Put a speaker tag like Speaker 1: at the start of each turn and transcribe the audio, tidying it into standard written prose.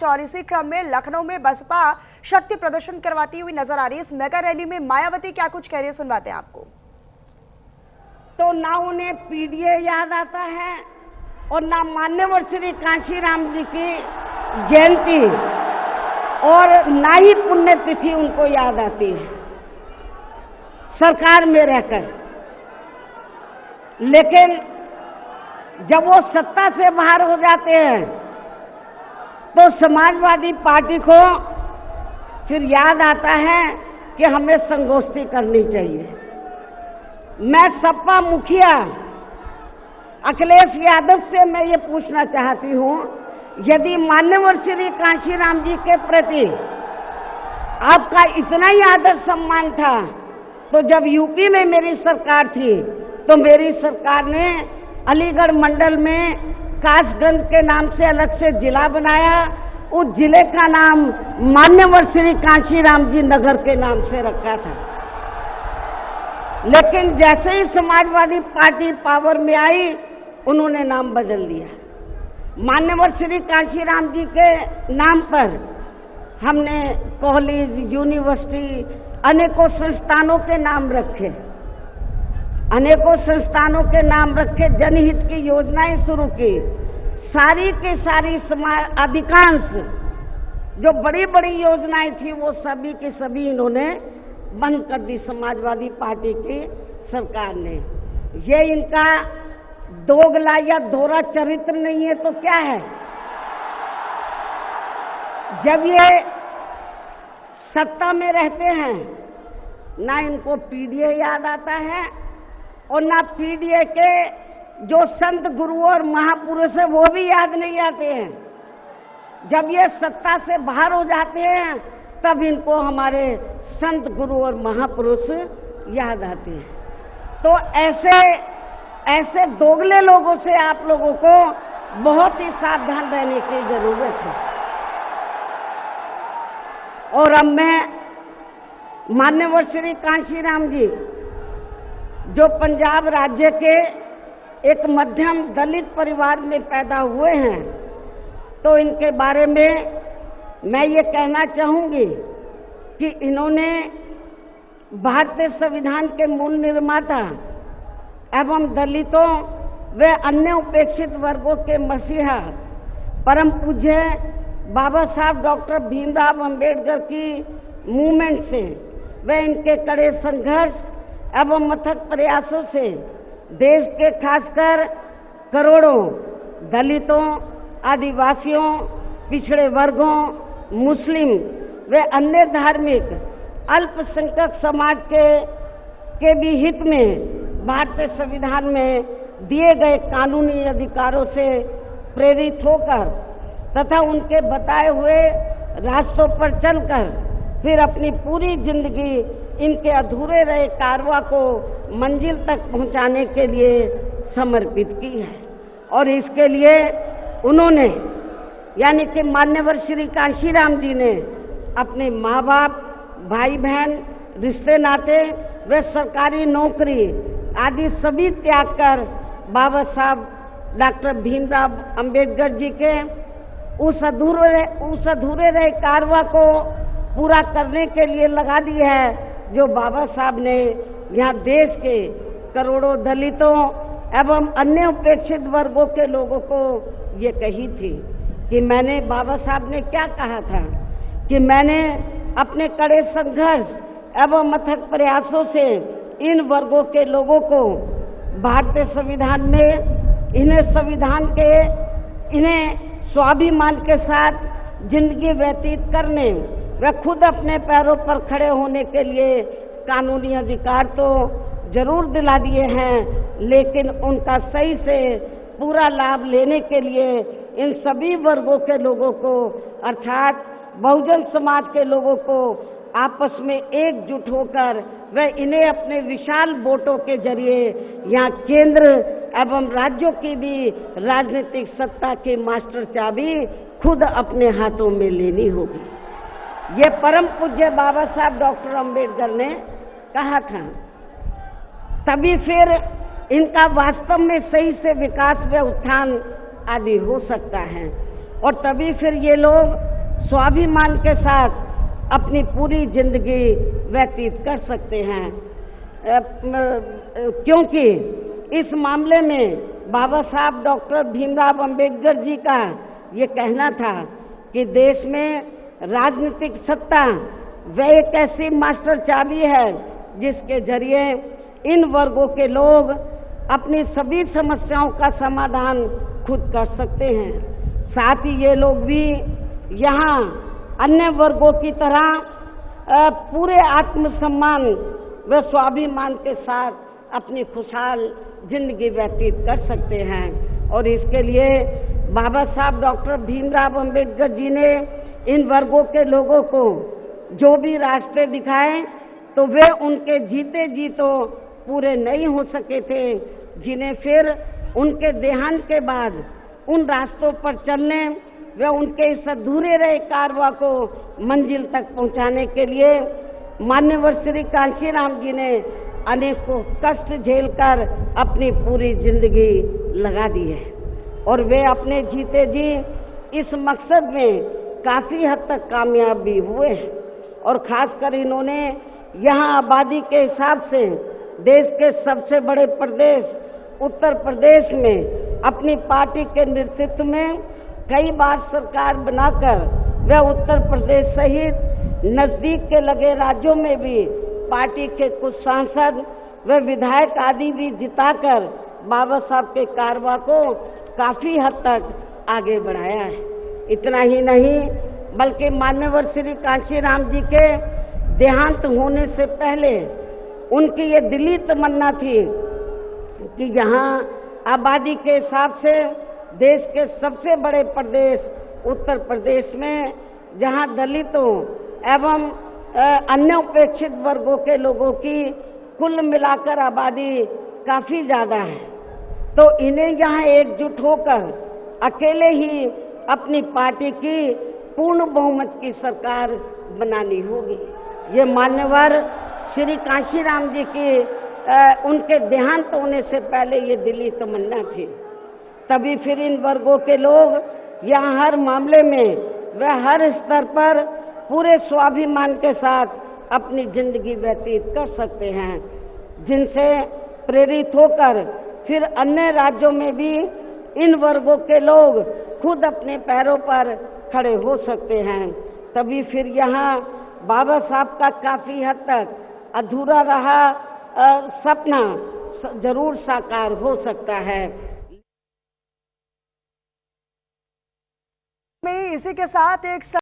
Speaker 1: और इसी क्रम में लखनऊ में बसपा शक्ति प्रदर्शन करवाती हुई नजर आ रही है। इस मेगा रैली में मायावती क्या कुछ कह रही है, सुनवाते हैं आपको।
Speaker 2: तो ना उन्हें पीडीए याद आता है और ना मान्यवर श्री कांशीराम जी की जयंती और ना ही पुण्यतिथि उनको याद आती है सरकार में रहकर। लेकिन जब वो सत्ता से बाहर हो जाते हैं तो समाजवादी पार्टी को फिर याद आता है कि हमें संगोष्ठी करनी चाहिए। मैं सपा मुखिया अखिलेश यादव से मैं ये पूछना चाहती हूँ, यदि मान्यवर श्री कांशीराम जी के प्रति आपका इतना ही आदर सम्मान था तो जब यूपी में मेरी सरकार थी तो मेरी सरकार ने अलीगढ़ मंडल में कासगंज के नाम से अलग से जिला बनाया। उस जिले का नाम मान्यवर श्री कांशीराम जी नगर के नाम से रखा था। लेकिन जैसे ही समाजवादी पार्टी पावर में आई उन्होंने नाम बदल दिया। मान्यवर श्री कांशीराम जी के नाम पर हमने कॉलेज, यूनिवर्सिटी, अनेकों संस्थानों के नाम रखे, अनेकों संस्थानों के नाम रखे, जनहित की योजनाएं शुरू की। सारी की सारी अधिकांश जो बड़ी बड़ी योजनाएं थी वो सभी की सभी इन्होंने बंद कर दी समाजवादी पार्टी की सरकार ने। ये इनका दोगला या दोहरा चरित्र नहीं है तो क्या है? जब ये सत्ता में रहते हैं ना इनको पीडीए याद आता है और ना पीडीए के जो संत गुरु और महापुरुष है वो भी याद नहीं आते हैं। जब ये सत्ता से बाहर हो जाते हैं तब इनको हमारे संत गुरु और महापुरुष याद आते हैं। तो ऐसे दोगले लोगों से आप लोगों को बहुत ही सावधान रहने की जरूरत है। और अब मैं मान्यवर श्री कांशीराम जी जो पंजाब राज्य के एक मध्यम दलित परिवार में पैदा हुए हैं तो इनके बारे में मैं ये कहना चाहूंगी कि इन्होंने भारतीय संविधान के मूल निर्माता एवं दलितों व अन्य उपेक्षित वर्गों के मसीहा परम पूज्य बाबा साहब डॉक्टर भीमराव अंबेडकर की मूवमेंट से व इनके कड़े संघर्ष एवं अथक प्रयासों से देश के खासकर करोड़ों दलितों, आदिवासियों, पिछड़े वर्गों, मुस्लिम व अन्य धार्मिक अल्पसंख्यक समाज के भी हित में भारतीय संविधान में दिए गए कानूनी अधिकारों से प्रेरित होकर तथा उनके बताए हुए रास्तों पर चलकर फिर अपनी पूरी जिंदगी इनके अधूरे रहे कारवां को मंजिल तक पहुंचाने के लिए समर्पित की है। और इसके लिए उन्होंने यानी कि मान्यवर श्री कांशीराम जी ने अपने माँ बाप, भाई बहन, रिश्ते नाते व सरकारी नौकरी आदि सभी त्याग कर बाबा साहब डॉक्टर भीमराव अंबेडकर जी के उस अधूरे रहे कारवां को पूरा करने के लिए लगा दी है जो बाबा साहब ने यहाँ देश के करोड़ों दलितों एवं अन्य उपेक्षित वर्गों के लोगों को ये कही थी कि मैंने, बाबा साहब ने क्या कहा था कि मैंने अपने कड़े संघर्ष एवं अथक प्रयासों से इन वर्गों के लोगों को भारतीय संविधान में इन्हें स्वाभिमान के साथ जिंदगी व्यतीत करने व खुद अपने पैरों पर खड़े होने के लिए कानूनी अधिकार तो जरूर दिला दिए हैं, लेकिन उनका सही से पूरा लाभ लेने के लिए इन सभी वर्गों के लोगों को अर्थात बहुजन समाज के लोगों को आपस में एकजुट होकर व इन्हें अपने विशाल वोटों के जरिए यहाँ केंद्र एवं राज्यों की भी राजनीतिक सत्ता की मास्टर चाबी खुद अपने हाथों में लेनी होगी। ये परम पूज्य बाबा साहब डॉक्टर अंबेडकर ने कहा था, तभी फिर इनका वास्तव में सही से विकास व उत्थान आदि हो सकता है। और तभी फिर ये लोग स्वाभिमान के साथ अपनी पूरी जिंदगी व्यतीत कर सकते हैं। क्योंकि इस मामले में बाबा साहब डॉक्टर भीमराव अंबेडकर जी का ये कहना था कि देश में राजनीतिक सत्ता वह एक ऐसी मास्टर चाबी है जिसके जरिए इन वर्गों के लोग अपनी सभी समस्याओं का समाधान खुद कर सकते हैं। साथ ही ये लोग भी यहाँ अन्य वर्गों की तरह पूरे आत्मसम्मान व स्वाभिमान के साथ अपनी खुशहाल जिंदगी व्यतीत कर सकते हैं। और इसके लिए बाबा साहब डॉक्टर भीमराव अंबेडकर जी ने इन वर्गों के लोगों को जो भी रास्ते दिखाए तो वे उनके जीते जी तो पूरे नहीं हो सके थे, जिन्हें फिर उनके देहांत के बाद उन रास्तों पर चलने व उनके इस अधूरे रहे कारवां को मंजिल तक पहुंचाने के लिए मान्यवर श्री कांशीराम जी ने अनेकों कष्ट झेलकर अपनी पूरी जिंदगी लगा दी है और वे अपने जीते जी इस मकसद में काफी हद तक कामयाब भी हुए हैं। और खासकर इन्होंने यहाँ आबादी के हिसाब से देश के सबसे बड़े प्रदेश उत्तर प्रदेश में अपनी पार्टी के नेतृत्व में कई बार सरकार बनाकर वह उत्तर प्रदेश सहित नजदीक के लगे राज्यों में भी पार्टी के कुछ सांसद व विधायक आदि भी जिताकर बाबा साहब के कारवां को काफी हद तक आगे बढ़ाया है। इतना ही नहीं बल्कि मान्यवर श्री कांशीराम जी के देहांत होने से पहले उनकी ये दिली तमन्ना थी कि यहाँ आबादी के हिसाब से देश के सबसे बड़े प्रदेश उत्तर प्रदेश में जहाँ दलितों एवं अन्य उपेक्षित वर्गों के लोगों की कुल मिलाकर आबादी काफी ज्यादा है, तो इन्हें यहाँ एकजुट होकर अकेले ही अपनी पार्टी की पूर्ण बहुमत की सरकार बनानी होगी। ये मान्यवर श्री कांशीराम जी की उनके देहांत होने से पहले ये दिली तमन्ना थी। तभी फिर इन वर्गों के लोग यहाँ हर मामले में व हर स्तर पर पूरे स्वाभिमान के साथ अपनी जिंदगी व्यतीत कर सकते हैं, जिनसे प्रेरित होकर फिर अन्य राज्यों में भी इन वर्गों के लोग खुद अपने पैरों पर खड़े हो सकते हैं। तभी फिर यहाँ बाबा साहब का काफी हद तक अधूरा रहा सपना जरूर साकार हो सकता है।
Speaker 1: में इसी के साथ एक